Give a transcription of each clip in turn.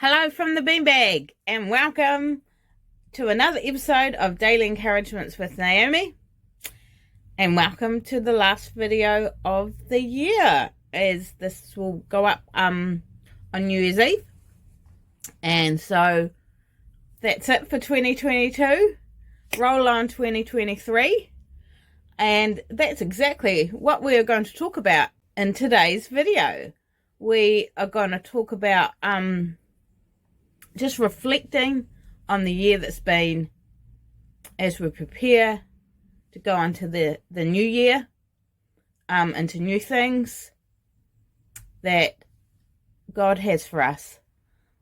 Hello from the beanbag and welcome to another episode of Daily Encouragements with Naomi, and welcome to the last video of the year, as this will go up on New Year's Eve. And so that's it for 2022. Roll on 2023, and that's exactly what we are going to talk about in today's video. We are going to talk about just reflecting on the year that's been as we prepare to go into the new year, into new things that God has for us.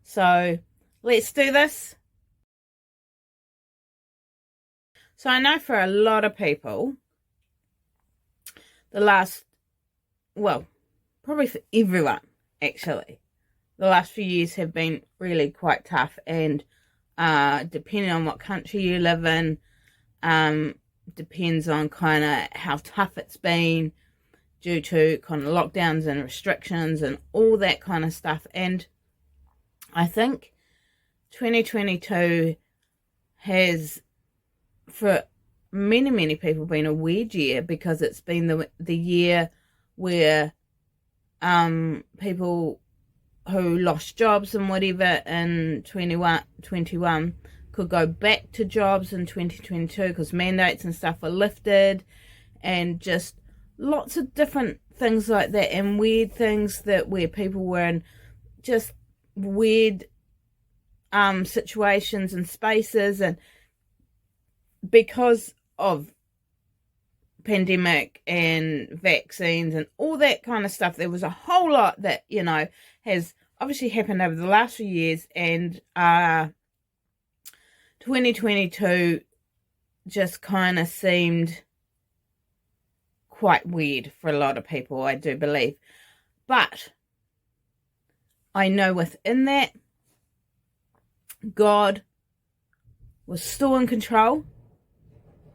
So let's do this. So I know for a lot of people, probably for everyone actually, the last few years have been really quite tough, and depending on what country you live in, depends on kind of how tough it's been due to kind of lockdowns and restrictions and all that kind of stuff. And I think 2022 has, for many people, been a weird year, because it's been the year where people who lost jobs and whatever in 21 could go back to jobs in 2022 because mandates and stuff were lifted, and just lots of different things like that, and weird things where people were in just weird situations and spaces, and because of pandemic and vaccines and all that kind of stuff, there was a whole lot that has obviously happened over the last few years, and 2022 just kind of seemed quite weird for a lot of people, I do believe. But I know within that, God was still in control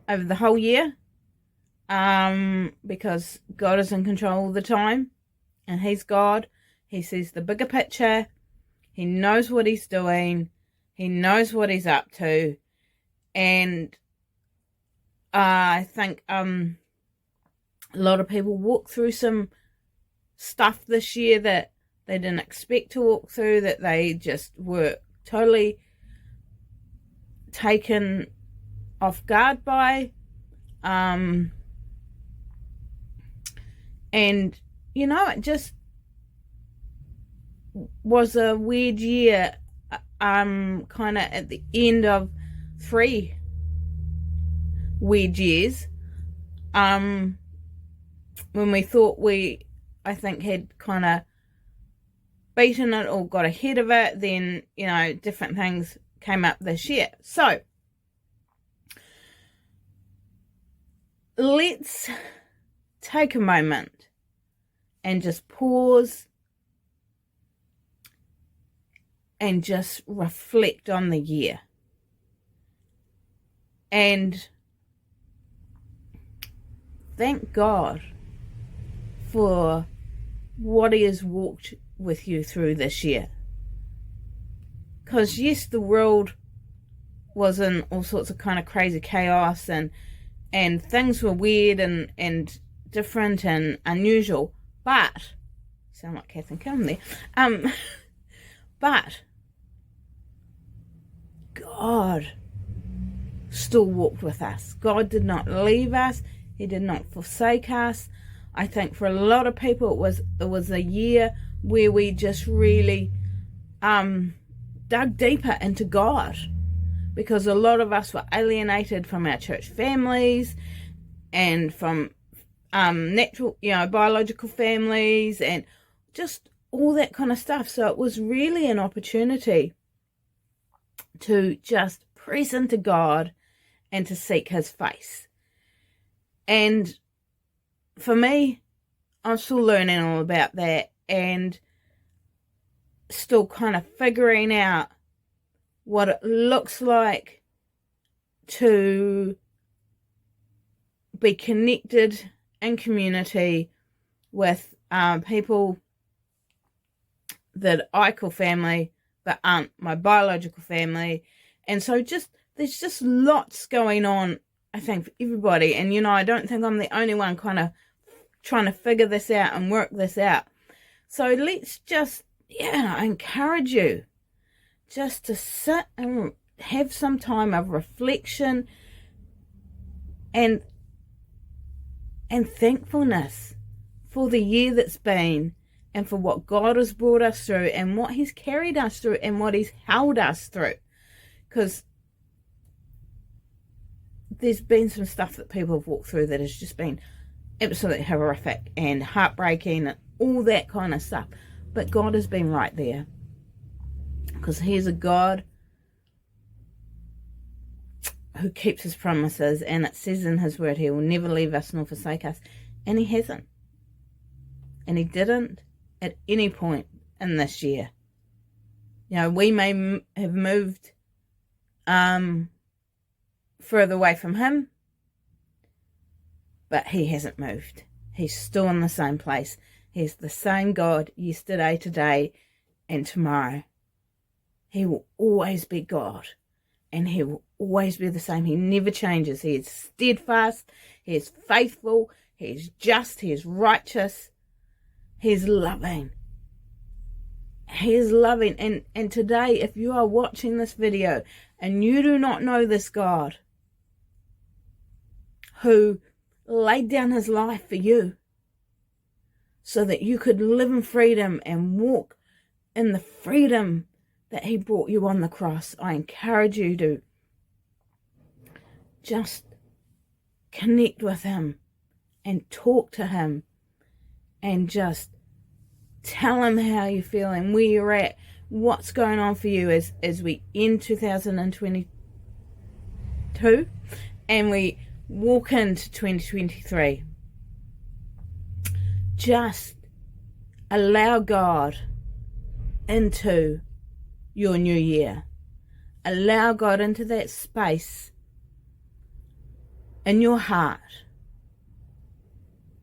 over the whole year, because God is in control all the time, and He's God. He sees the bigger picture. He knows what He's doing. He knows what He's up to. And I think a lot of people walked through some stuff this year that they didn't expect to walk through, that they just were totally taken off guard by. And it just was a weird year, kind of at the end of 3 weird years, when we thought I think had kind of beaten it or got ahead of it. Then different things came up this year. So let's take a moment and just pause and just reflect on the year, and thank God for what He has walked with you through this year. Because yes, the world was in all sorts of kind of crazy chaos, and things were weird and different and unusual, but sound like Kath and Kim there. But God still walked with us. God did not leave us. He did not forsake us. I think for a lot of people it was a year where we just really dug deeper into God, because a lot of us were alienated from our church families and from natural, biological families, and just all that kind of stuff. So it was really an opportunity to just press into God and to seek His face. And for me, I'm still learning all about that, and still kind of figuring out what it looks like to be connected in community with people that I call family, but aren't my biological family. And so there's just lots going on, I think, for everybody. And, I don't think I'm the only one kind of trying to figure this out and work this out. So let's just, I encourage you just to sit and have some time of reflection and thankfulness for the year that's been, and for what God has brought us through, and what he's carried us through, and what he's held us through. Because there's been some stuff that people have walked through that has just been absolutely horrific and heartbreaking and all that kind of stuff. But God has been right there, because he's a God who keeps his promises, and it says in his word he will never leave us nor forsake us, and he hasn't, and he didn't at any point in this year. We may have moved further away from him, but he hasn't moved. He's still in the same place. He's the same God yesterday, today, and tomorrow. He will always be God, and he will always be the same. He never changes. He is steadfast, he is faithful, he is just, he is righteous, he is loving. He is loving. And today, if you are watching this video and you do not know this God who laid down his life for you so that you could live in freedom and walk in the freedom that he brought you on the cross, I encourage you to just connect with him and talk to him and just tell him how you feel and where you're at, what's going on for you as we end 2022 and we walk into 2023. Just allow God into your new year. Allow God into that space in your heart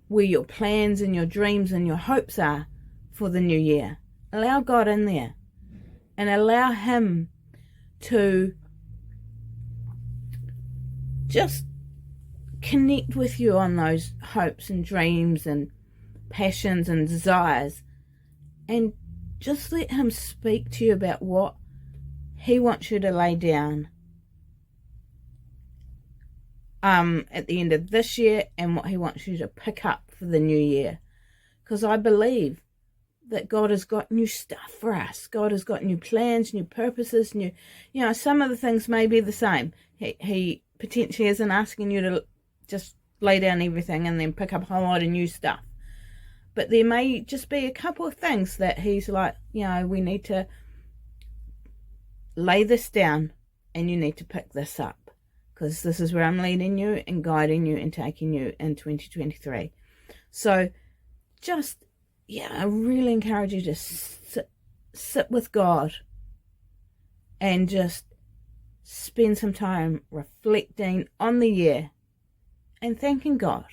where your plans and your dreams and your hopes are for the new year. Allow God in there and allow him to just connect with you on those hopes and dreams and passions and desires, and just let him speak to you about what he wants you to lay down at the end of this year, and what he wants you to pick up for the new year. Because I believe that God has got new stuff for us. God has got new plans, new purposes, new, some of the things may be the same. He potentially isn't asking you to just lay down everything and then pick up a whole lot of new stuff. But there may just be a couple of things that he's like, we need to lay this down and you need to pick this up, because this is where I'm leading you and guiding you and taking you in 2023. So just, I really encourage you to sit with God and just spend some time reflecting on the year and thanking God,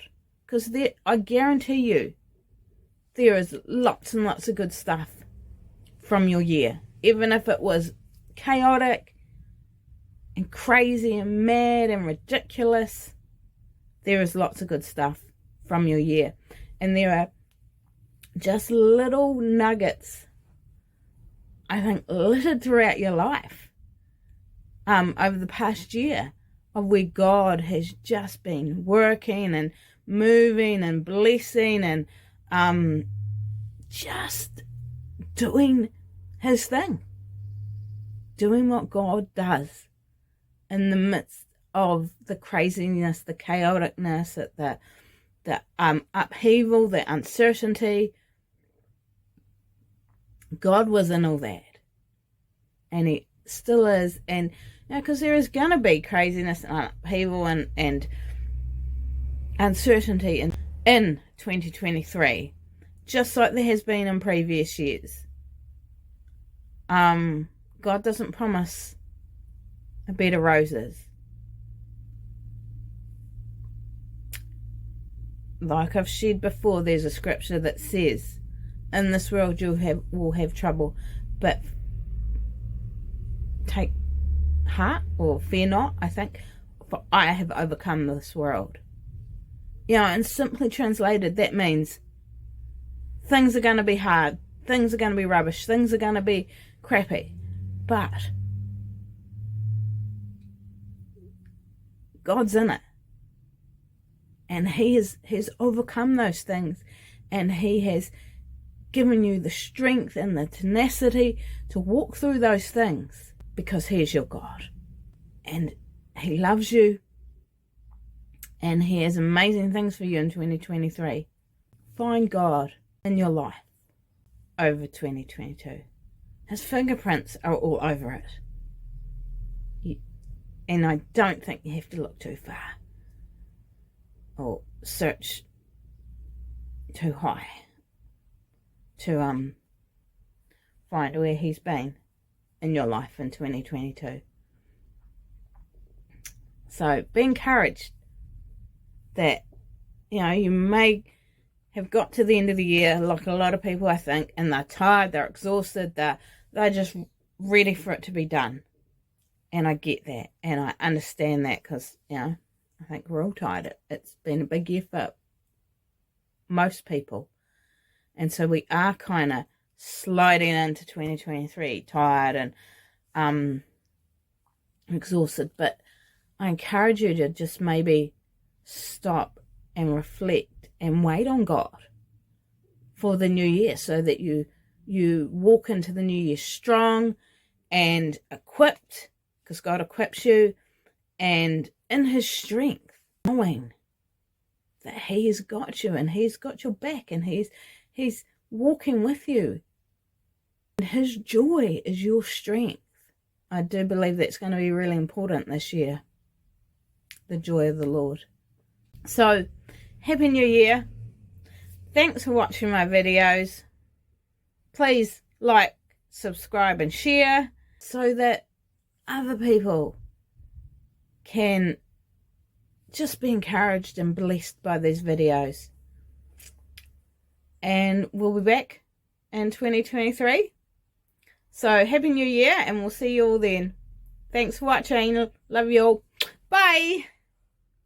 because I guarantee you there is lots and lots of good stuff from your year. Even if it was chaotic and crazy and mad and ridiculous, there is lots of good stuff from your year. And there are just little nuggets, I think, littered throughout your life over the past year, of where God has just been working and moving and blessing and just doing his thing, doing what God does in the midst of the craziness, the chaoticness, the upheaval, the uncertainty. God was in all that, and he still is. And because there is going to be craziness and upheaval and uncertainty in 2023, just like there has been in previous years. God doesn't promise a bed of roses. Like I've shared before, there's a scripture that says, in this world you will have trouble, but take heart, or fear not, I think, for I have overcome this world. You know, and simply translated, that means things are going to be hard, things are going to be rubbish, things are going to be crappy, but God's in it, and He has overcome those things, and He has given you the strength and the tenacity to walk through those things, because He is your God, and He loves you, and He has amazing things for you in 2023. Find God in your life over 2022. His fingerprints are all over it. And I don't think you have to look too far or search too high to find where He's been in your life in 2022. So be encouraged that, you know, you may have got to the end of the year like a lot of people, I think, and they're tired, they're exhausted, they're just ready for it to be done. And I get that, and I understand that, because, you know, I think we're all tired. It's been a big year for most people, and so we are kind of sliding into 2023 tired and exhausted. But I encourage you to just maybe stop and reflect and wait on God for the new year, so that you walk into the new year strong and equipped, because God equips you, and in His strength, knowing that He has got you and He's got your back, and He's walking with you, and His joy is your strength. I do believe that's going to be really important this year, the joy of the Lord. So, Happy New Year. Thanks for watching my videos. Please like, subscribe and share, so that other people can just be encouraged and blessed by these videos. And we'll be back in 2023. So Happy New Year, and we'll see you all then. Thanks for watching. Love you all. Bye.